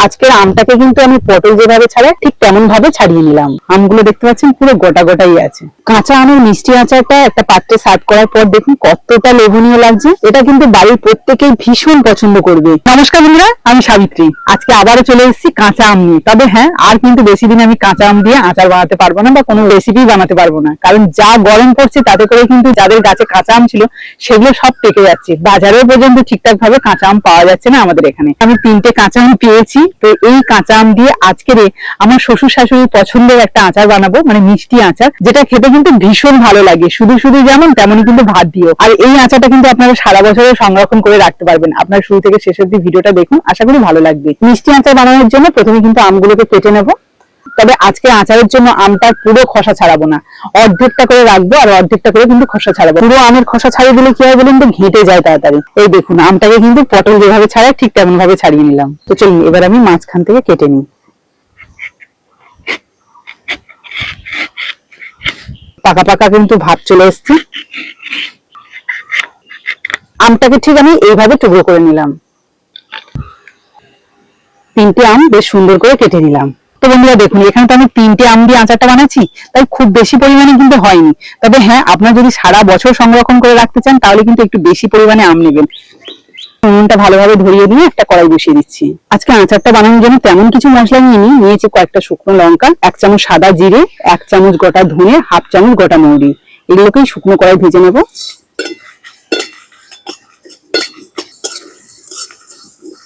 আজকের আমটাকে কিন্তু আমি পটল যেভাবে ছাড়াই ঠিক তেমন ভাবে ছাড়িয়ে নিলাম। আমগুলো দেখতে পাচ্ছেন পুরো গোটা গোটাই আছে। কাঁচা আমের মিষ্টি আচারটা একটা পাত্রে সার্ভ করার পর দেখুন কতটা লোভনীয় লাগছে। এটা কিন্তু বাড়ির প্রত্যেকেই ভীষণ পছন্দ করবে। নমস্কার বন্ধুরা, আমি সাবিত্রী। আজকে আবারও চলে এসেছি কাঁচা আম নিয়ে। তবে হ্যাঁ, আর কিন্তু বেশি দিন আমি কাঁচা আম দিয়ে আচার বানাতে পারবো না বা কোনো রেসিপি বানাতে পারবো না, কারণ যা গরম পড়ছে তাতে করে কিন্তু যাদের গাছে কাঁচা আম ছিল সেগুলো সব পেকে যাচ্ছে। বাজারেও পর্যন্ত ঠিকঠাক ভাবে কাঁচা আম পাওয়া যাচ্ছে না আমাদের এখানে। আমি 3টে কাঁচা আম পেয়েছি, তো এই কাঁচা আম দিয়ে আজকের আমার শ্বশুর শাশুড়ির পছন্দের একটা আচার বানাবো, মানে মিষ্টি আচার, যেটা খেতে কিন্তু ভীষণ ভালো লাগে। শুধু শুধু যেমন তেমনই কিন্তু ভাত দিও। আর এই আচারটা কিন্তু আপনারা সারা বছরে সংরক্ষণ করে রাখতে পারবেন। আপনার শুরু থেকে শেষ অবধি ভিডিওটা দেখুন, আশা করি ভালো লাগবে। মিষ্টি আচার বানানোর জন্য প্রথমে কিন্তু আমগুলোকে কেটে নেব। তবে আজকে আচারের জন্য আমটার পুরো খোসা ছাড়াবো না, অর্ধেকটা করে রাখবো আর অর্ধেকটা করে কিন্তু খোসা ছাড়াবো। পুরো আমের খোসা ছাড়িয়ে দিলে কি হয় বলুন তো, ঘেঁটে যায় তাড়াতাড়ি। এই দেখুন, আমটাকে কিন্তু পটল যেভাবে ছাড়ায় ঠিক তেমন ভাবে ছাড়িয়ে নিলাম। তো চলুন এবার আমি মাঝখান থেকে কেটে নিই। পাকা পাকা কিন্তু ভাব চলে এসছে। আমটাকে ঠিক আমি এইভাবে টুকরো করে নিলাম। 3টে আম বেশ সুন্দর করে কেটে নিলাম। তো বন্ধুরা দেখুন, এখানে তো আমি 3টে আম দিয়ে আচারটা বানাচ্ছি, তাই খুব বেশি পরিমাণে কিন্তু হয়নি। তবে হ্যাঁ, আপনারা যদি সারা বছর সংরক্ষণ করে রাখতে চান তাহলে কিন্তু একটু বেশি পরিমাণে আম নেবেন। উনুনটা ভালোভাবে ধরিয়ে দিয়ে একটা কড়াই বসিয়ে দিচ্ছি। আজকে আচারটা বানানোর জন্য তেমন কিছু মশলা নিয়েছি কয়েকটা শুকনো লঙ্কা, 1 চামচ সাদা জিরে, 1 চামচ গোটা ধনে, 1/2 চামচ গোটা মৌরি। এগুলোকেই শুকনো কড়াই ভেজে নেব।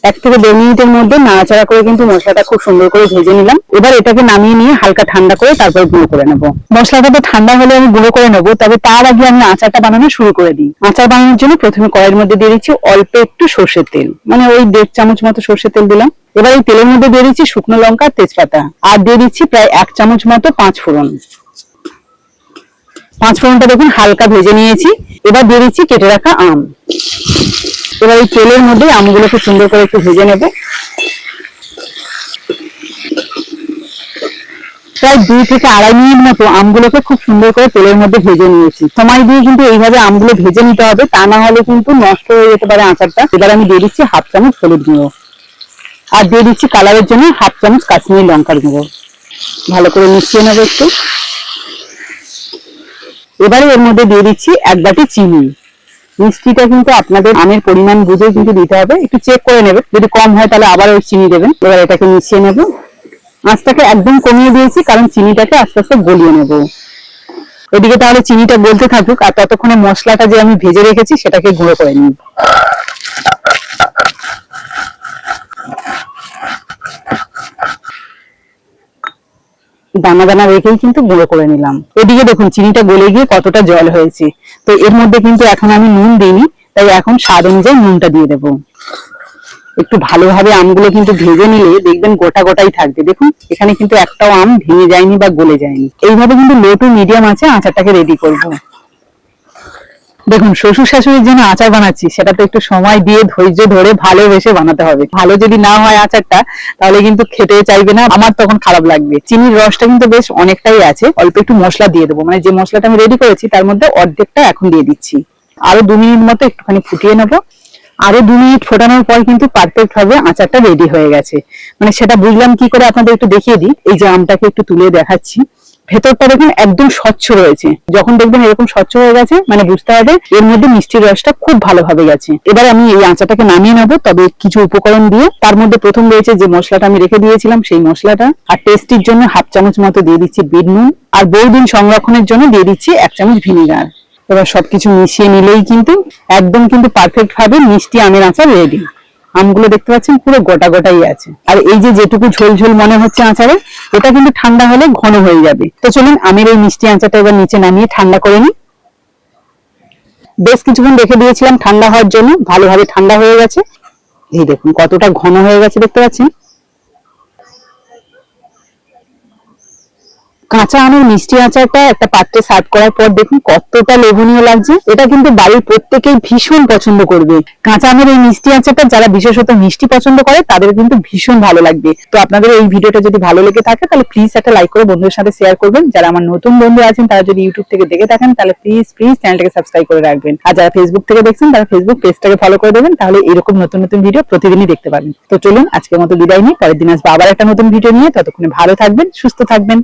1 থেকে 1.5 মিনিটের মধ্যে নাড়াচাড়া করে কিন্তু মশলাটা খুব সুন্দর করে ভেজে নিলাম। এবার এটাকে নামিয়ে নিয়ে হালকা ঠান্ডা করে তারপর গুঁড়ো করে নেব। মশলাটা তো ঠান্ডা হলে আমি গুঁড়ো করে নেব, তবে তার আগে আমি আচারটা বানানো শুরু করে দিই। আচার বানানোর জন্য প্রথমে কড়াইয়ের মধ্যে দিয়ে দিচ্ছি অল্প একটু সর্ষের তেল, মানে ওই 1.5 চামচ মতো সর্ষের তেল দিলাম। এবার এই তেলের মধ্যে দিয়ে দিচ্ছি শুকনো লঙ্কা, তেজপাতা, আর দিয়ে দিচ্ছি প্রায় 1 চামচ মতো 5 ফোড়ন। 5 ফোড়নটা দেখুন হালকা ভেজে নিয়েছি। এবার দিয়ে দিচ্ছি কেটে রাখা আম। এবার এই তেলের মধ্যে আমগুলোকে সুন্দর করে একটু ভেজে নেব। প্রায় 2 থেকে 2.5 মিনিট মতো আমগুলোকে খুব সুন্দর করে তেলের মধ্যে ভেজে নিয়েছি। সময় দিয়ে কিন্তু এইভাবে আমগুলো ভেজে নিতে হবে, তা না হলে কিন্তু নষ্ট হয়ে যেতে পারে আচারটা। এবার আমি দিয়ে দিচ্ছি 1/2 চামচ হলুদ গুঁড়ো, আর দিয়ে দিচ্ছি কালারের জন্য 1/2 চামচ কাশ্মীরি লঙ্কার গুঁড়ো। ভালো করে মিশিয়ে নেবো একটু। এবারে এর মধ্যে দিয়ে দিচ্ছি 1 বাটি চিনি। মিষ্টিটা কিন্তু আপনাদের আমের পরিমাণ বুঝে কিন্তু দিতে হবে, একটু চেক করে নেবেন, যদি কম হয় তাহলে আবার ওই চিনি দেবেন। এবার এটাকে মিশিয়ে নেব। আঁচটাকে একদম কমিয়ে দিয়েছি, কারণ চিনিটাকে আস্তে আস্তে গলিয়ে নেব। এদিকে তাহলে চিনিটা গলতে থাকুক, আর ততক্ষণে মশলাটা যে আমি ভেজে রেখেছি সেটাকে গুঁড়ো করে নিই। দানা দানা রেখেই কিন্তু গুঁড়ো করে নিলাম। এদিকে দেখুন চিনিটা গলে গিয়ে কতটা জল হয়েছে। তো এর মধ্যে কিন্তু এখন আমি নুন দিইনি, তাই এখন স্বাদ অনুযায়ী নুনটা দিয়ে দেবো। একটু ভালোভাবে আমগুলো কিন্তু ভেজে নিলে দেখবেন গোটা গোটাই থাকবে। দেখুন এখানে কিন্তু একটাও আম ভেঙে যায়নি বা গলে যায়নি। এইভাবে কিন্তু লো টু মিডিয়াম আছে আচারটাকে রেডি করব। দেখুন শ্বশুর শাশুড়ির জন্য আচার বানাচ্ছি, সেটা তো একটু সময় দিয়ে ধৈর্য ধরে ভালোবেসে বানাতে হবে। ভালো যদি না হয় আচারটা, তাহলে কিন্তু খেতে চাইবে না, আমার তখন খারাপ লাগবে। চিনির রসটা কিন্তু বেশ অনেকটাই আছে, অল্প একটু মশলা দিয়ে দেবো, মানে যে মশলাটা আমি রেডি করেছি তার মধ্যে অর্ধেকটা এখন দিয়ে দিচ্ছি। আরো 2 মিনিট মতো একটুখানি ফুটিয়ে নেবো। আরো 2 মিনিট ফোটানোর পর কিন্তু পারফেক্ট ভাবে আচারটা রেডি হয়ে গেছে। মানে সেটা বুঝলাম কি করে, আপনাদের একটু দেখিয়ে দিই। এই যে আমটাকে একটু তুলে দেখাচ্ছি, ভেতরটা দেখুন একদম স্বচ্ছ রয়েছে। যখন দেখবেন এরকম স্বচ্ছ হয়ে গেছে, মানে বুঝতে হবে এর মধ্যে মিষ্টির রসটা খুব ভালোভাবে গেছে। এবার আমি এই আচারটাকে নামিয়ে নেবো, তবে কিছু উপকরণ দিয়ে। তার মধ্যে প্রথম রয়েছে যে মশলাটা আমি রেখে দিয়েছিলাম, সেই মশলাটা, আর টেস্টির জন্য 1/2 চামচ মতো দিয়ে দিচ্ছি বিট নুন, আর বহুদিন সংরক্ষণের জন্য দিয়ে দিচ্ছি 1 চামচ ভিনেগার। এবার সবকিছু মিশিয়ে নিলেই কিন্তু একদম কিন্তু পারফেক্ট ভাবে মিষ্টি আমের আচার রেডি। আমগুলো দেখতে পাচ্ছেন পুরো গোটা গোটাই আছে। আর এই যে যেটুকু ঝোল ঝোল মনে হচ্ছে আচারে, এটা কিন্তু ঠান্ডা হলে ঘন হয়ে যাবে। তো চলুন আমের এই মিষ্টি আচারটা এবার নিচে নামিয়ে ঠান্ডা করে নিই। বেশ কিছুক্ষণ রেখে দিয়েছিলাম ঠান্ডা হওয়ার জন্য, ভালোভাবে ঠান্ডা হয়ে গেছে। এই দেখুন কতটা ঘন হয়ে গেছে, দেখতে পাচ্ছেন। কাঁচা আমের মিষ্টি আচারটা একটা পাত্রে সার্ভ করার পর দেখুন কতটা লোভনীয় লাগছে। এটা কিন্তু বাড়ির প্রত্যেকেই ভীষণ পছন্দ করবে। কাঁচা আমের এই মিষ্টি আচারটা যারা বিশেষত মিষ্টি পছন্দ করে তাদের কিন্তু ভীষণ ভালো লাগবে। তো আপনাদের এই ভিডিওটা যদি ভালো লেগে থাকে তাহলে প্লিজ একটা লাইক করে বন্ধুদের সাথে শেয়ার করবেন। যারা আমার নতুন বন্ধু আছেন তারা যদি ইউটিউব থেকে দেখে থাকেন তাহলে প্লিজ চ্যানেলটাকে সাবস্ক্রাইব করে রাখবেন। আর যারা ফেসবুক থেকে দেখছেন তারা ফেসবুক পেজটাকে ফলো করে দেবেন, তাহলে এরকম নতুন নতুন ভিডিও প্রতিদিনই দেখতে পাবেন। তো চলুন আজকের মতো বিদায় নিই, পরের দিন আসবো আবার একটা নতুন ভিডিও নিয়ে। ততক্ষণে ভালো থাকবেন, সুস্থ থাকবেন।